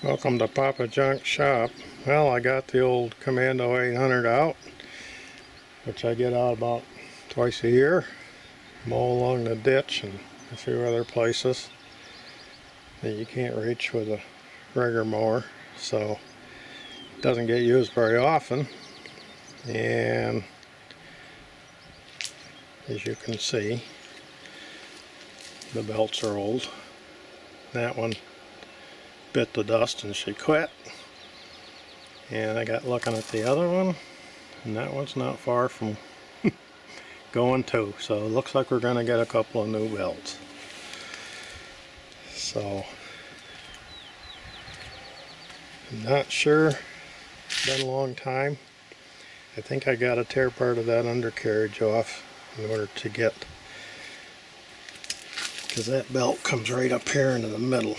Welcome to Papa Junk Shop. Well, I got the old Commando 800 out, which I get out about twice a year. Mow along the ditch and a few other places that you can't reach with a regular mower, so it doesn't get used very often. And as you can see, the belts are old. That one bit the dust and she quit. And I got looking at the other one, and that one's not far from going too. So it looks like we're going to get a couple of new belts. So I'm not sure. It's been a long time. I think I got to tear part of that undercarriage off in order to get, because that belt comes right up here into the middle,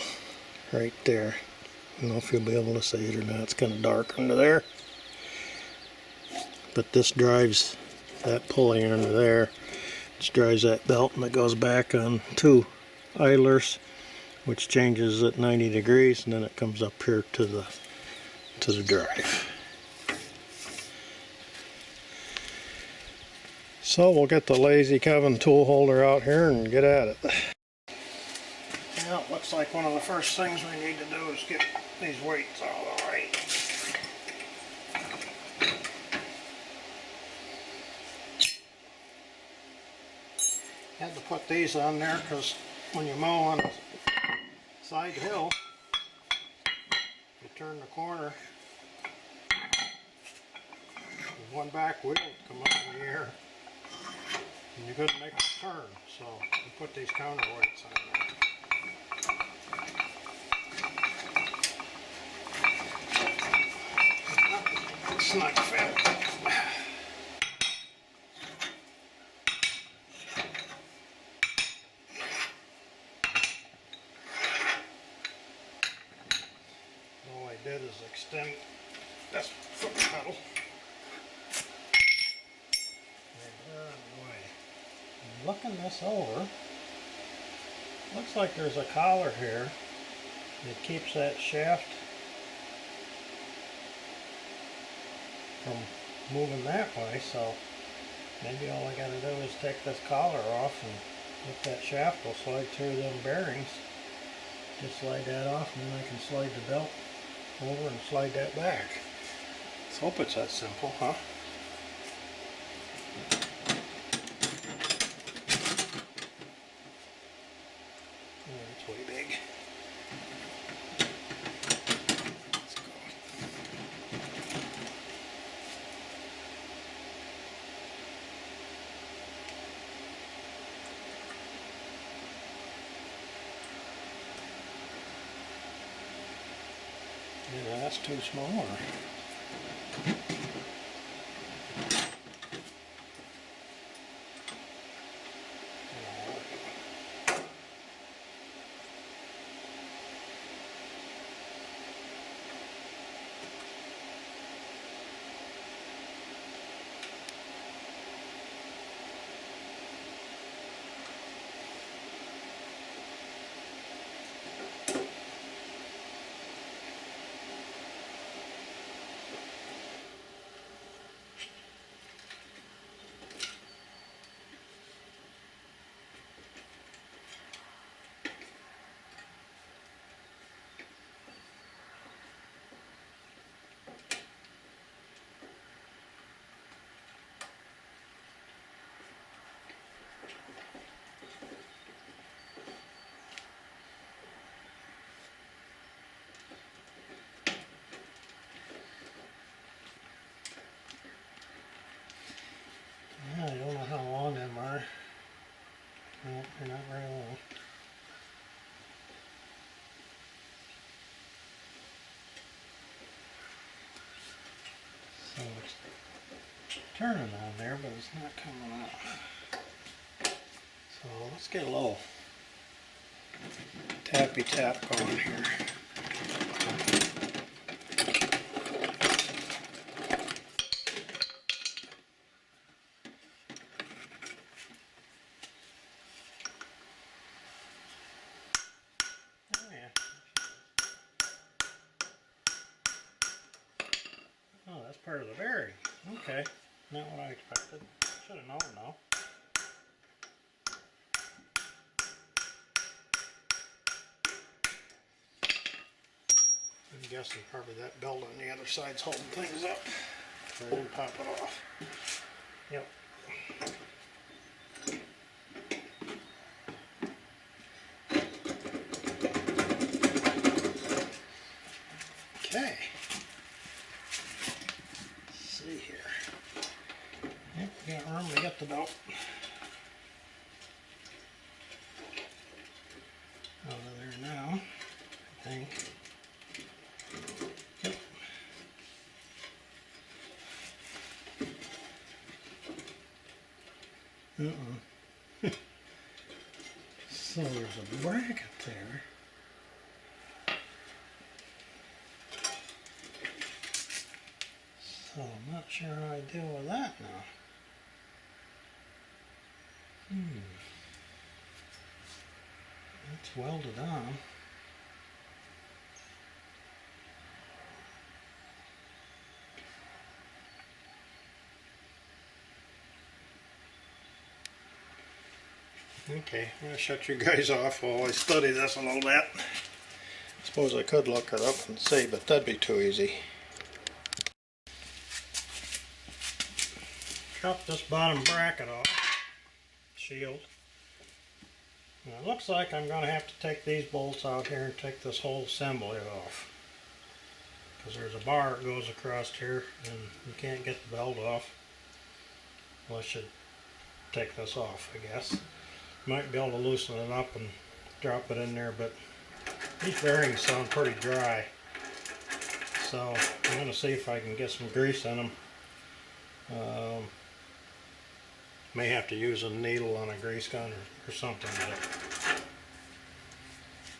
right there. I don't know if you'll be able to see it or not. It's kind of dark under there. But this drives that pulley under there. It drives that belt, and it goes back on two idlers, which changes at 90 degrees, and then it comes up here to the drive. So we'll get the Lazy Kevin tool holder out here and get at it. Well, it looks like one of the first things we need to do is get these weights all right. Had to put these on there because when you mow on the side hill, you turn the corner, and one back wheel would come up in the air, and you couldn't make a turn, so we put these counterweights on there. It's not fit. All I did is extend this foot pedal. Looking this over, looks like there's a collar here that keeps that shaft from moving that way, so maybe all I got to do is take this collar off, and if that shaft will slide through them bearings, just slide that off, and then I can slide the belt over and slide that back. Let's hope it's that simple, huh? It's way big. Let's go. Yeah, that's too small. I don't know how long them are. No, they're not very long. So it's turning on there, but it's not coming off. So let's get a little tappy tap going here. part of the bearing. Okay, not what I expected. Should have known though. I'm guessing probably that belt on the other side's holding things up. So I didn't pop it off. Yep. Okay. Let's see here. Yep, we got room to get the belt out of there now, I think. Yep. So there's a bracket there. So I'm not sure how I deal with that now. It's welded on. Okay, I'm going to shut you guys off while I study this a little bit. I suppose I could look it up and see, but that'd be too easy. Chop this bottom bracket off, shield. Now it looks like I'm going to have to take these bolts out here and take this whole assembly off. Because there's a bar that goes across here and you can't get the belt off unless you take this off, I guess. Might be able to loosen it up and drop it in there, but these bearings sound pretty dry. So I'm going to see if I can get some grease in them. May have to use a needle on a grease gun or something,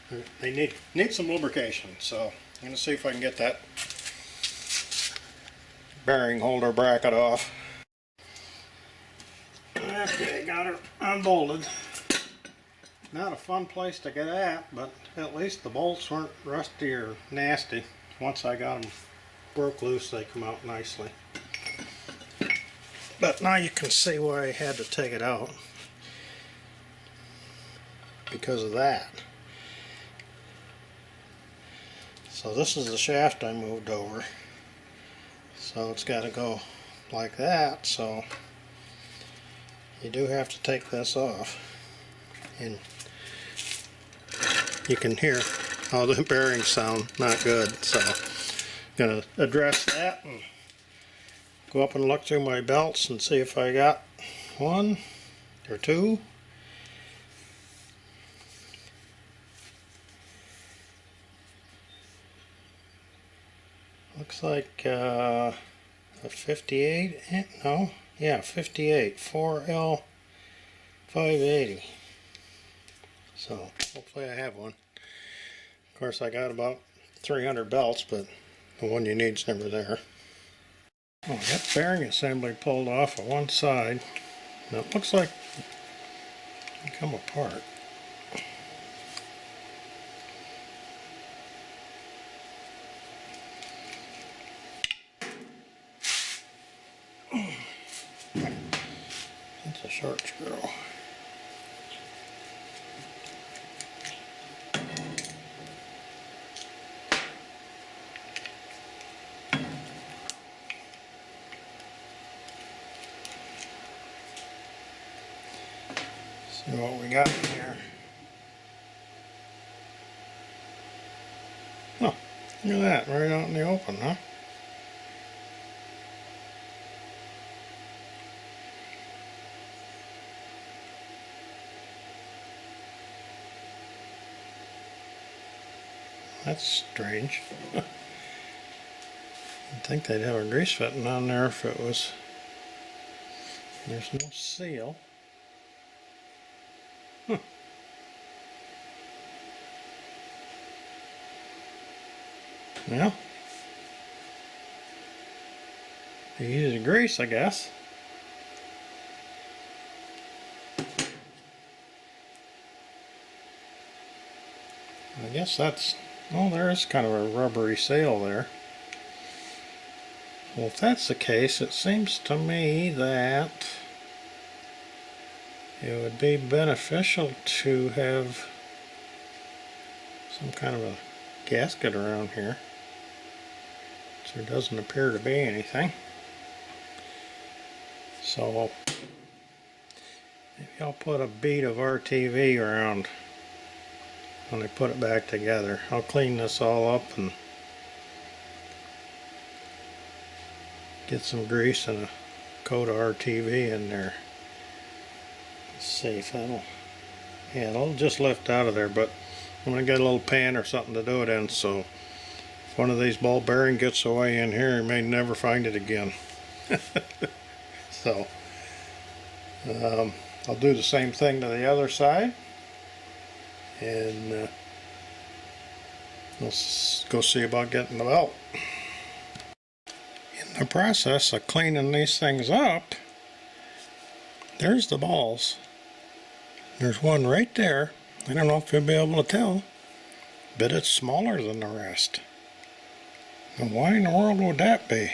but they need some lubrication. So I'm going to see if I can get that bearing holder bracket off. Okay, got her unbolted. Not a fun place to get at, but at least the bolts weren't rusty or nasty. Once I got them broke loose, they come out nicely. But now you can see why I had to take it out. Because of that. So this is the shaft I moved over. So it's got to go like that, so you do have to take this off. And you can hear how the bearings sound not good, so I'm going to address that and go up and look through my belts and see if I got one or two. Looks like a 58, no, yeah, 58, 4L 580. So hopefully I have one. Of course I got about 300 belts, but the one you need is never there. Oh, I got bearing assembly pulled off of one side. Now it looks like it come apart. It's a short screw. See what we got in here. Oh, look at that, right out in the open, huh? That's strange. I'd think they'd have a grease fitting on there if it was. There's no seal. Huh. Well, easy to grease, I guess. I guess that's, well, there is kind of a rubbery seal there. Well, if that's the case, it seems to me that it would be beneficial to have some kind of a gasket around here. So there doesn't appear to be anything. So maybe I'll put a bead of RTV around when I put it back together. I'll clean this all up and get some grease and a coat of RTV in there. Let's see if that'll, yeah, it'll just lift out of there, but I'm going to get a little pan or something to do it in, so if one of these ball bearing gets away in here, you may never find it again. So I'll do the same thing to the other side, and we'll go see about getting the belt. In the process of cleaning these things up, there's the balls. There's one right there. I don't know if you'll be able to tell, but it's smaller than the rest. Now why in the world would that be?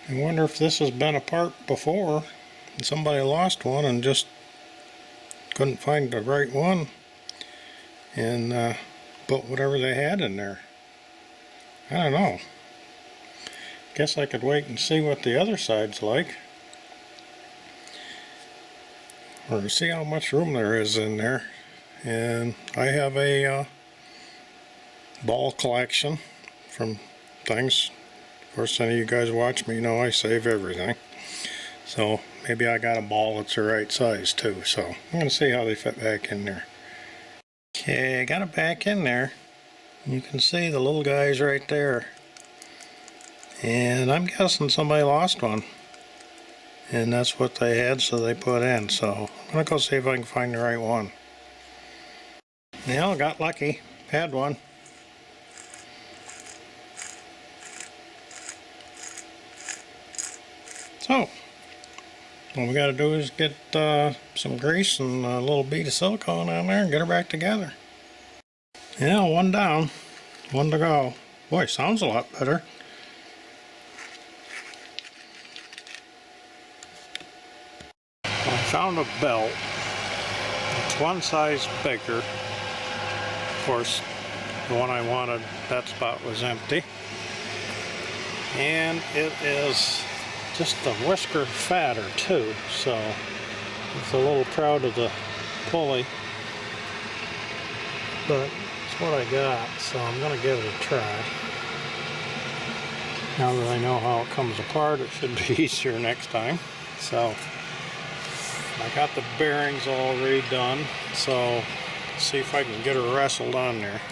I wonder if this has been apart before and somebody lost one and just couldn't find the right one and put whatever they had in there. I don't know. Guess I could wait and see what the other side's like, or see how much room there is in there. And I have a ball collection from things. Of course, any of you guys watch me know I save everything. So maybe I got a ball that's the right size too. So I'm going to see how they fit back in there. Okay, I got it back in there. You can see the little guys right there. And I'm guessing somebody lost one. And that's what they had, so they put in. So I'm going to go see if I can find the right one. Yeah, got lucky. Had one. So, what we got to do is get some grease and a little bead of silicone on there and get her back together. Yeah, one down, one to go. Boy, sounds a lot better. I found a belt. It's one size bigger. Of course, the one I wanted, that spot was empty. And it is just a whisker fatter too, so it's a little proud of the pulley, but it's what I got, so I'm going to give it a try. Now that I know how it comes apart, it should be easier next time. So I got the bearings all redone, so let's see if I can get her wrestled on there.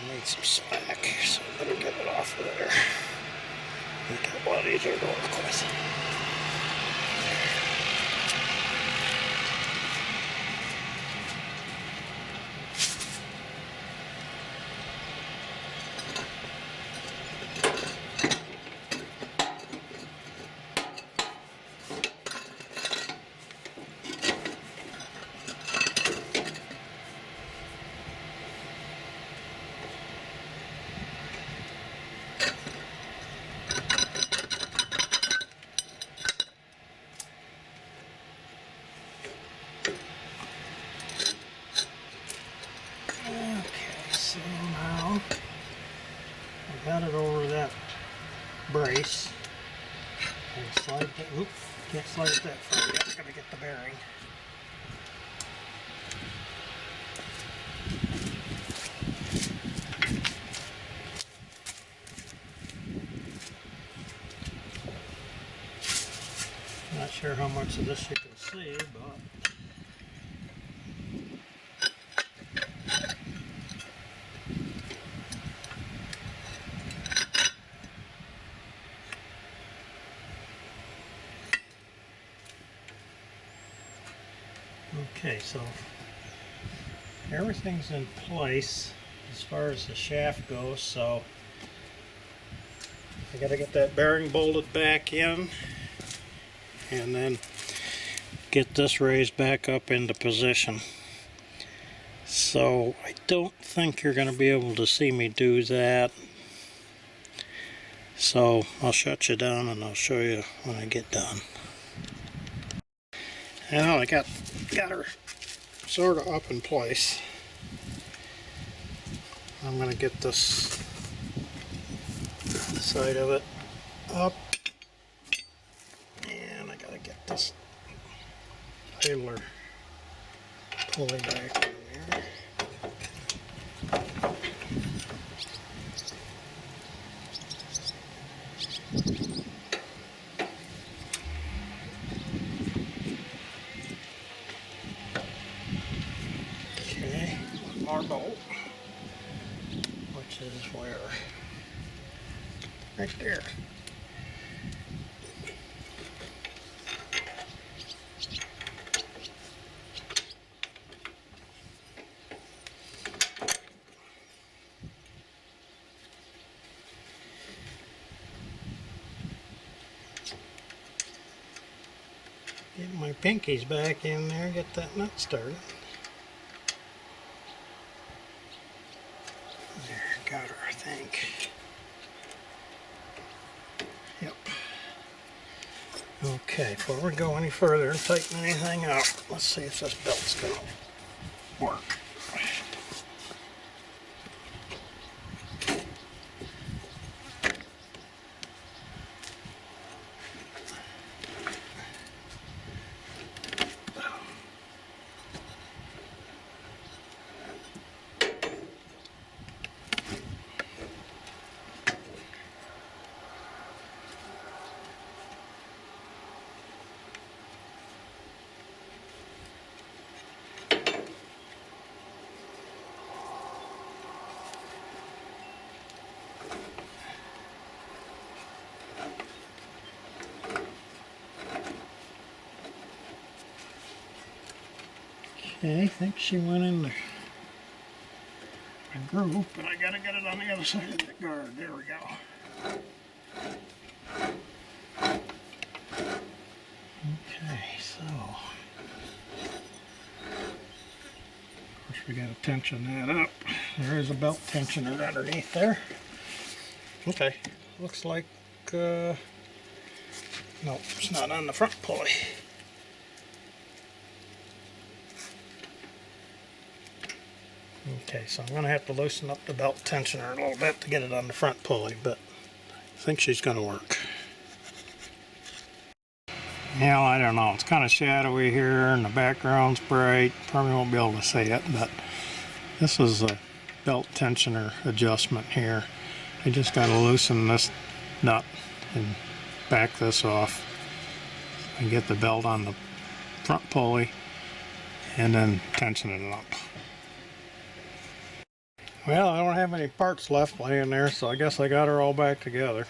Made some slack, so I better get it off of there. Make it a lot easier to work with. So now I got it over that brace and slide it. Oop, can't slide it that far yet. Gotta get the bearing. sure how much of this you can see, but okay, so everything's in place as far as the shaft goes, so I gotta get that bearing bolted back in and then get this raised back up into position. So I don't think you're gonna be able to see me do that. So I'll shut you down and I'll show you when I get done. Now I got her sort of up in place. I'm going to get this side of it up, and I got to get this idler pulley back in there. Okay, one more bolt, which is where? Right there. Get my pinkies back in there, get that nut started. There, got her, I think. Yep. Okay, before we go any further and tighten anything up, let's see if this belt's gonna work. Okay, I think she went in the groove, but I gotta get it on the other side of the guard. There we go. Okay, so of course we gotta tension that up. There is a belt tensioner underneath there. Okay, looks like no, it's not on the front pulley. Okay, so I'm going to have to loosen up the belt tensioner a little bit to get it on the front pulley, but I think she's going to work. Yeah, I don't know. It's kind of shadowy here and the background's bright. Probably won't be able to see it, but this is a belt tensioner adjustment here. I just got to loosen this nut and back this off and get the belt on the front pulley and then tension it up. Well, I don't have any parts left laying there, so I guess I got her all back together.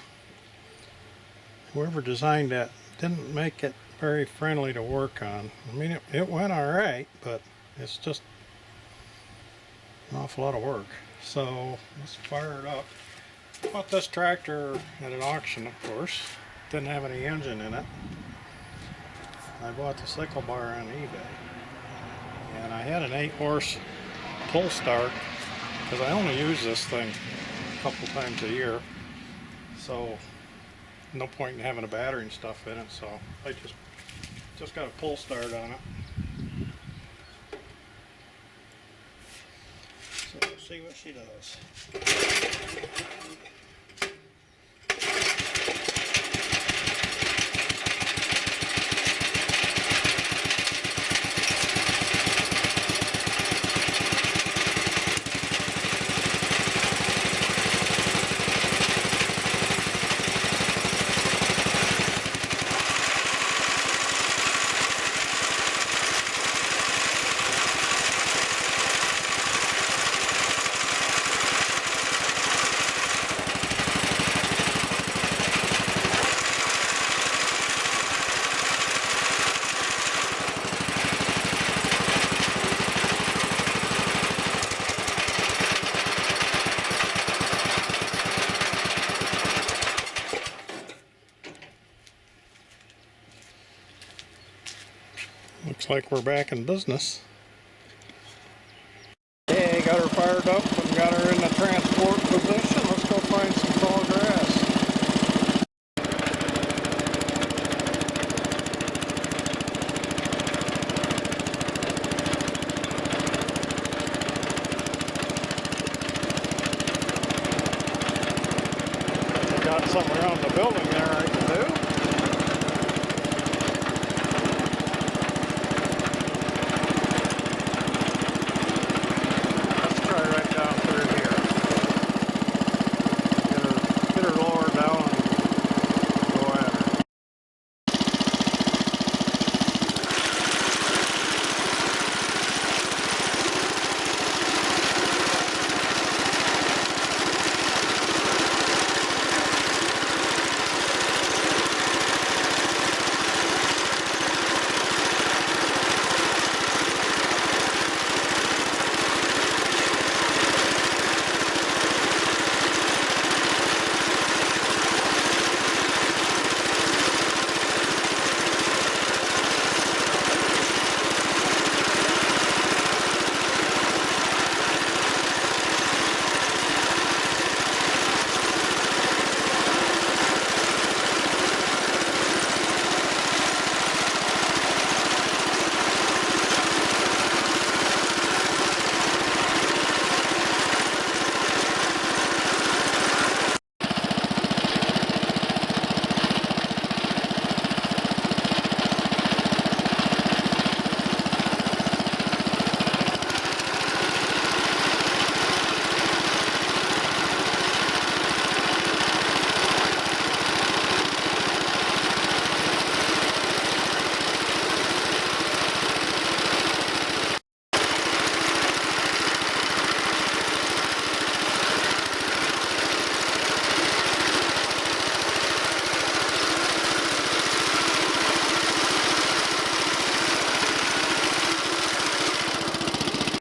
Whoever designed that didn't make it very friendly to work on. I mean, it went alright, but it's just an awful lot of work. So, let's fire it up. Bought this tractor at an auction, of course. Didn't have any engine in it. I bought the Sickle bar on eBay. And I had an 8-horse pull start, because I only use this thing a couple times a year, so no point in having a battery and stuff in it, so I just got a pull start on it. So we'll see what she does. Looks like we're back in business. Okay, got her fired up and got her in the transport position. Let's go find some tall grass. I got some around the building there I can do.